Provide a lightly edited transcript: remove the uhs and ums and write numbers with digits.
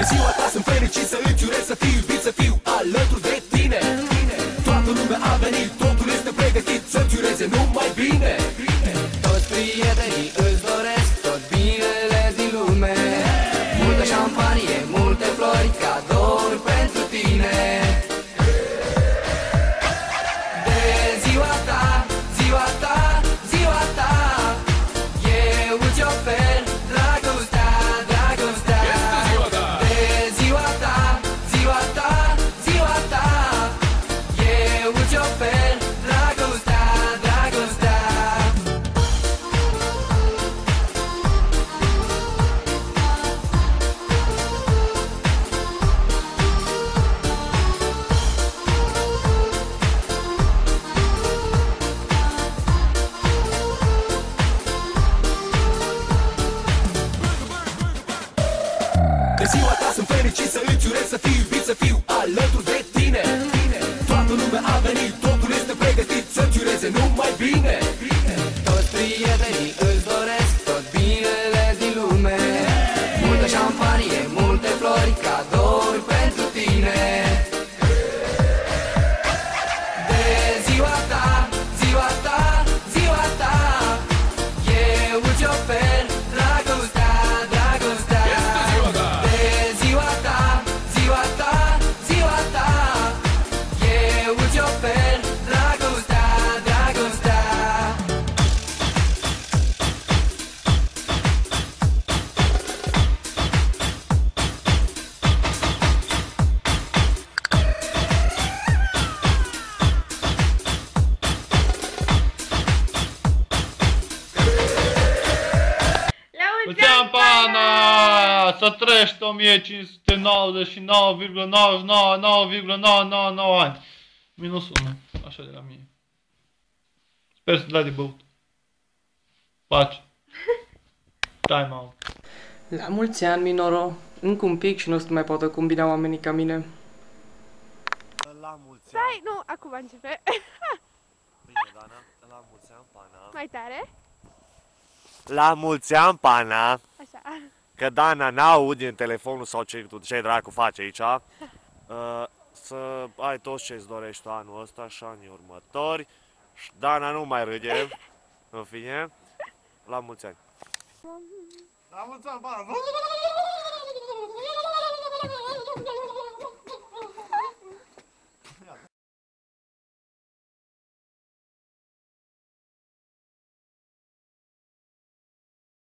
ziua ta sunt fericit să îți urez să fii iubit, să fiu alături de tine. Toată lumea a venit, totul este pregătit să-ți ureze numai bine. Toți prietenii îți doresc tot binele din lume. Multă șampanie, multe flori, cadouri pentru tine. De ziua ta, ziua ta, ziua ta, eu îți ofer dragostea, dragostea. De ziua ta, ziua ta, ziua ta, eu îți ofer dragostea, dragostea. De ziua ta sunt fericit să îți urez să fii iubit, să fiu alături de tine. Toată lumea a venit, totul este pregătit să-ți ureze numai bine. Toți prietenii îți doresc tot binele din lume. Multă șampanie, multe flori, cadouri pentru tine. De ziua ta, ziua ta, ziua ta, eu îți ofer dragostea, dragostea. De ziua ta, ziua ta, ziua ta, eu îți ofer dragostea, dragostea. Mulți ani, pana! Să trăiești 1599,999,999 ani. Minus 1. Așa de la mine. Sper să dai de băut. Pace. Time out. La mulți ani, Minoro. Încă un pic și nu o să mai poată combina oamenii ca mine. La mulți ani. Stai, nu, acum începe. Bine, Dana, la mulți ani, pana. Mai tare? La mulți ani, pana. Așa. Că Dana n-aude în telefonul sau ce dracu face aici. Să ai toți ce-ți dorești anul ăsta și anii următori. Și Dana nu mai râde. În fine, la mulți ani. La mulți ani, pana!